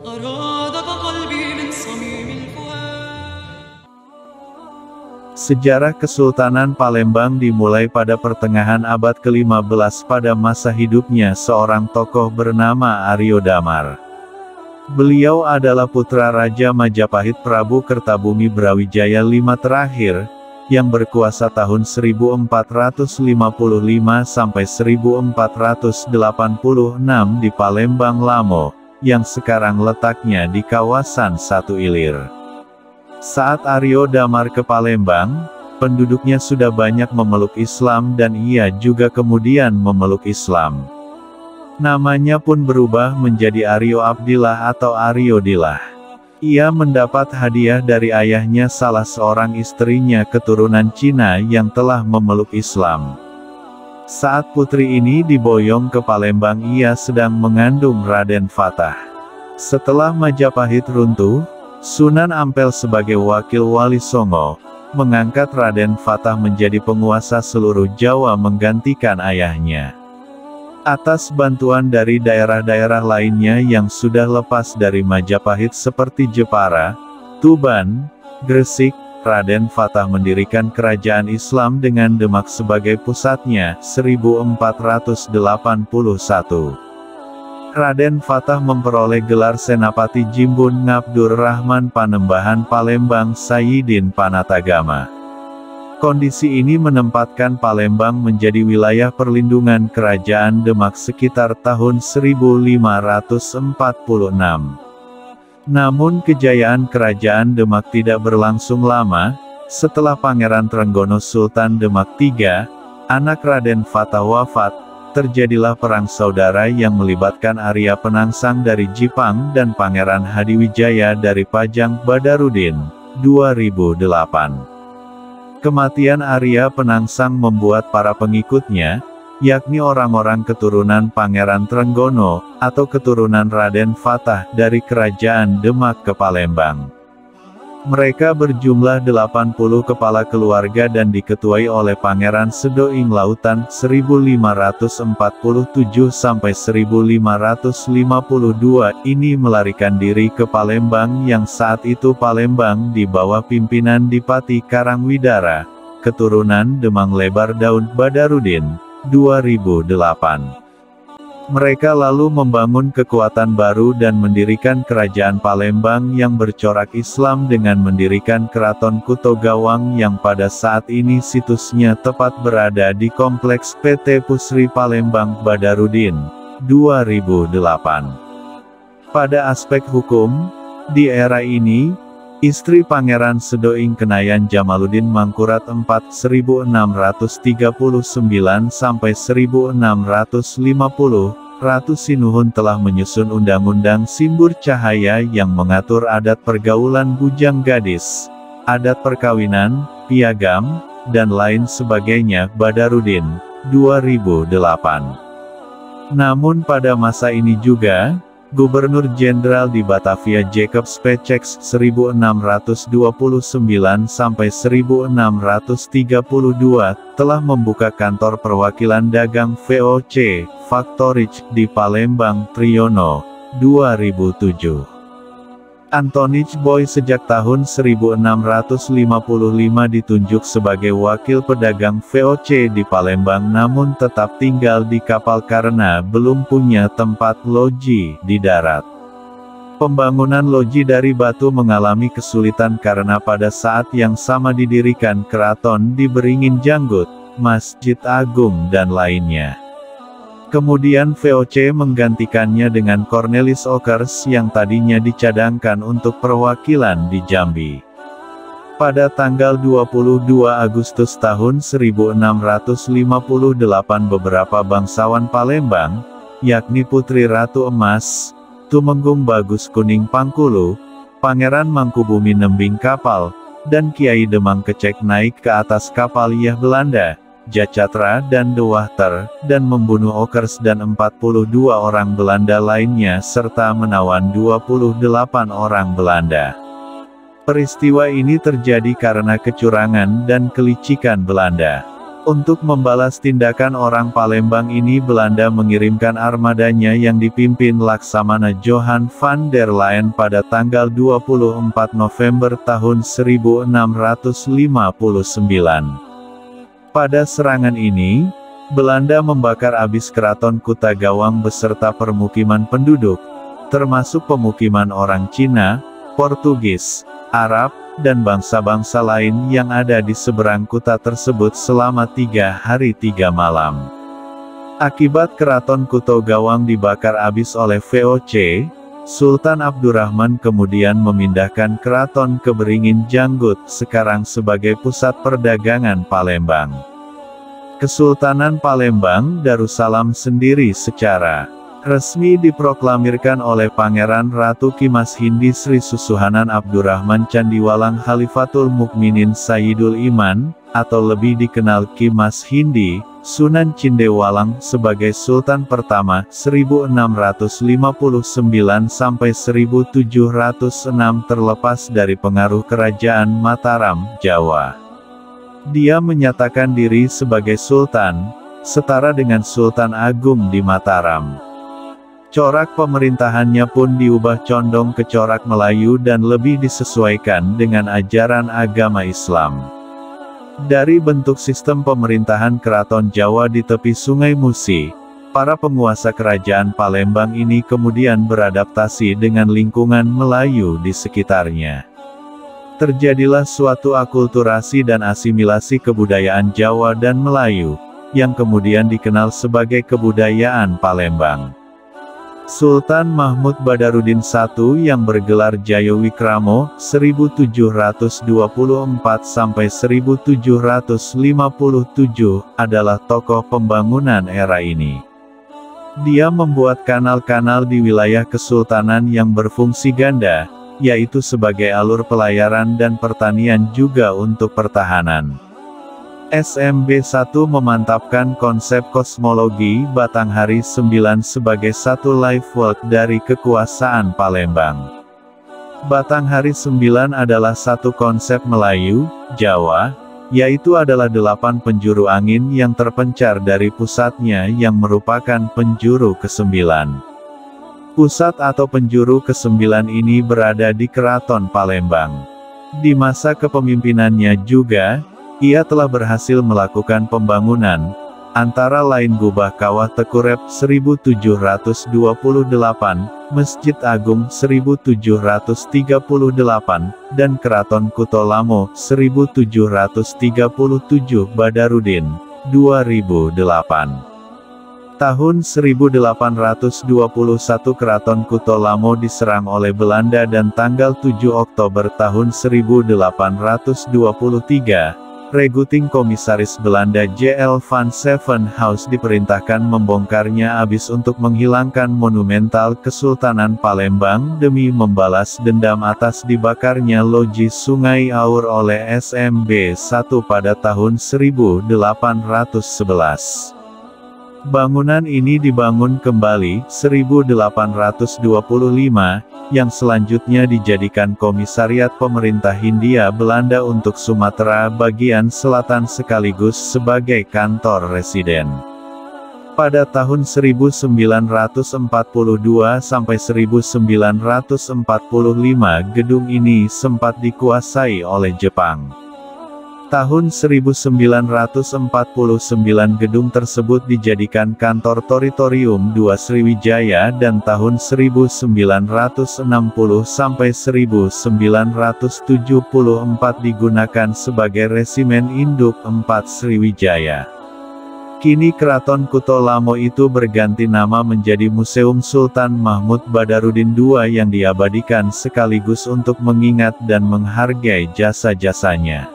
أرادك قلبي من صميم الفؤاد. Sejarah Kesultanan Palembang dimulai pada pertengahan abad ke-15 pada masa hidupnya seorang tokoh bernama Aryo Damar. Beliau adalah putra Raja Majapahit Prabu Kertabumi Brawijaya V terakhir, yang berkuasa tahun 1455 sampai 1486 di Palembang Lamo, yang sekarang letaknya di kawasan Satu Ilir. Saat Aryo Damar ke Palembang, penduduknya sudah banyak memeluk Islam dan ia juga kemudian memeluk Islam. Namanya pun berubah menjadi Aryo Abdillah atau Aryo Dillah. Ia mendapat hadiah dari ayahnya salah seorang istrinya keturunan Cina yang telah memeluk Islam. Saat putri ini diboyong ke Palembang ia sedang mengandung Raden Fatah. Setelah Majapahit runtuh, Sunan Ampel sebagai wakil Wali Songo, mengangkat Raden Fatah menjadi penguasa seluruh Jawa menggantikan ayahnya. Atas bantuan dari daerah-daerah lainnya yang sudah lepas dari Majapahit seperti Jepara, Tuban, Gresik, Raden Fatah mendirikan kerajaan Islam dengan Demak sebagai pusatnya, 1481. Raden Fatah memperoleh gelar Senapati Jimbun Ngabdur Rahman Panembahan Palembang Sayyidin Panatagama. Kondisi ini menempatkan Palembang menjadi wilayah perlindungan Kerajaan Demak sekitar tahun 1546. Namun kejayaan Kerajaan Demak tidak berlangsung lama. Setelah Pangeran Trenggono Sultan Demak III, anak Raden Fatah wafat, terjadilah perang saudara yang melibatkan Arya Penangsang dari Jipang dan Pangeran Hadiwijaya dari Pajang Badarudin, 2008. Kematian Arya Penangsang membuat para pengikutnya, yakni orang-orang keturunan Pangeran Trenggono, atau keturunan Raden Fatah dari Kerajaan Demak ke Palembang. Mereka berjumlah 80 kepala keluarga dan diketuai oleh Pangeran Sedoing Lautan, 1547 sampai 1552, ini melarikan diri ke Palembang yang saat itu Palembang di bawah pimpinan Dipati Karangwidara, keturunan Demang Lebar Daun Badarudin, 2008. Mereka lalu membangun kekuatan baru dan mendirikan kerajaan Palembang yang bercorak Islam dengan mendirikan Keraton Kutogawang yang pada saat ini situsnya tepat berada di Kompleks PT Pusri Palembang Badarudin, 2008. Pada aspek hukum, di era ini, istri Pangeran Sedoing Kenayan Jamaluddin Mangkurat IV 1639 sampai 1650, Ratu Sinuhun telah menyusun Undang-Undang Simbur Cahaya yang mengatur adat pergaulan bujang gadis, adat perkawinan, piagam, dan lain sebagainya. Badarudin, 2008. Namun pada masa ini juga, Gubernur Jenderal di Batavia Jacob Spetceks 1629 sampai 1632 telah membuka kantor perwakilan dagang VOC, Factorage di Palembang. Triyono, 2007. Antonich Boy sejak tahun 1655 ditunjuk sebagai wakil pedagang VOC di Palembang namun tetap tinggal di kapal karena belum punya tempat loji di darat. Pembangunan loji dari batu mengalami kesulitan karena pada saat yang sama didirikan keraton di Beringin Janggut, Masjid Agung dan lainnya. Kemudian VOC menggantikannya dengan Cornelis Ockers yang tadinya dicadangkan untuk perwakilan di Jambi. Pada tanggal 22 Agustus tahun 1658 beberapa bangsawan Palembang, yakni Putri Ratu Emas, Tumenggung Bagus Kuning Pangkulu, Pangeran Mangkubumi Nembing Kapal, dan Kiai Demang Kecek naik ke atas kapal Yah Belanda, Jacatra dan De Wachter, dan membunuh Ockers dan 42 orang Belanda lainnya serta menawan 28 orang Belanda. Peristiwa ini terjadi karena kecurangan dan kelicikan Belanda. Untuk membalas tindakan orang Palembang ini, Belanda mengirimkan armadanya yang dipimpin Laksamana Johan van der Leyen pada tanggal 24 November tahun 1659. Pada serangan ini, Belanda membakar habis keraton Kuta Gawang beserta permukiman penduduk, termasuk pemukiman orang Cina, Portugis, Arab, dan bangsa-bangsa lain yang ada di seberang kuta tersebut selama 3 hari 3 malam. Akibat keraton Kuta Gawang dibakar habis oleh VOC, Sultan Abdurrahman kemudian memindahkan keraton ke Beringin Janggut, sekarang sebagai pusat perdagangan Palembang. Kesultanan Palembang Darussalam sendiri secara resmi diproklamirkan oleh Pangeran Ratu Kimas Hindi Sri Susuhanan Abdurrahman Candiwalang Khalifatul Mukminin Sayyidul Iman, atau lebih dikenal Kimas Hindi, Sunan Cindewalang sebagai Sultan pertama 1659 sampai 1706 terlepas dari pengaruh Kerajaan Mataram, Jawa. Dia menyatakan diri sebagai Sultan, setara dengan Sultan Agung di Mataram. Corak pemerintahannya pun diubah condong ke corak Melayu dan lebih disesuaikan dengan ajaran agama Islam. Dari bentuk sistem pemerintahan keraton Jawa di tepi Sungai Musi, para penguasa kerajaan Palembang ini kemudian beradaptasi dengan lingkungan Melayu di sekitarnya. Terjadilah suatu akulturasi dan asimilasi kebudayaan Jawa dan Melayu, yang kemudian dikenal sebagai kebudayaan Palembang. Sultan Mahmud Badarudin I yang bergelar Jayawikrama 1724 sampai 1757 adalah tokoh pembangunan era ini. Dia membuat kanal-kanal di wilayah kesultanan yang berfungsi ganda, yaitu sebagai alur pelayaran dan pertanian juga untuk pertahanan. SMB1 memantapkan konsep kosmologi Batanghari 9 sebagai satu life world dari kekuasaan Palembang. Batanghari 9 adalah satu konsep Melayu, Jawa, yaitu adalah 8 penjuru angin yang terpencar dari pusatnya yang merupakan penjuru ke-9. Pusat atau penjuru ke-9 ini berada di Keraton Palembang. Di masa kepemimpinannya juga, ia telah berhasil melakukan pembangunan, antara lain Gubah Kawah Tekurep 1728, Masjid Agung 1738, dan Keraton Kutolamo 1737 Badarudin, 2008. Tahun 1821 Keraton Kutolamo diserang oleh Belanda dan tanggal 7 Oktober tahun 1823, Reguting Komisaris Belanda J.L. van Sevenhouse diperintahkan membongkarnya habis untuk menghilangkan monumental Kesultanan Palembang demi membalas dendam atas dibakarnya Loji Sungai Aur oleh SMB 1 pada tahun 1811. Bangunan ini dibangun kembali 1825, yang selanjutnya dijadikan Komisariat Pemerintah Hindia Belanda untuk Sumatera bagian selatan sekaligus sebagai kantor residen. Pada tahun 1942 sampai 1945 gedung ini sempat dikuasai oleh Jepang. Tahun 1949 gedung tersebut dijadikan kantor Toritorium II Sriwijaya dan tahun 1960 sampai 1974 digunakan sebagai Resimen Induk IV Sriwijaya. Kini Keraton Kutolamo itu berganti nama menjadi Museum Sultan Mahmud Badarudin II yang diabadikan sekaligus untuk mengingat dan menghargai jasa-jasanya.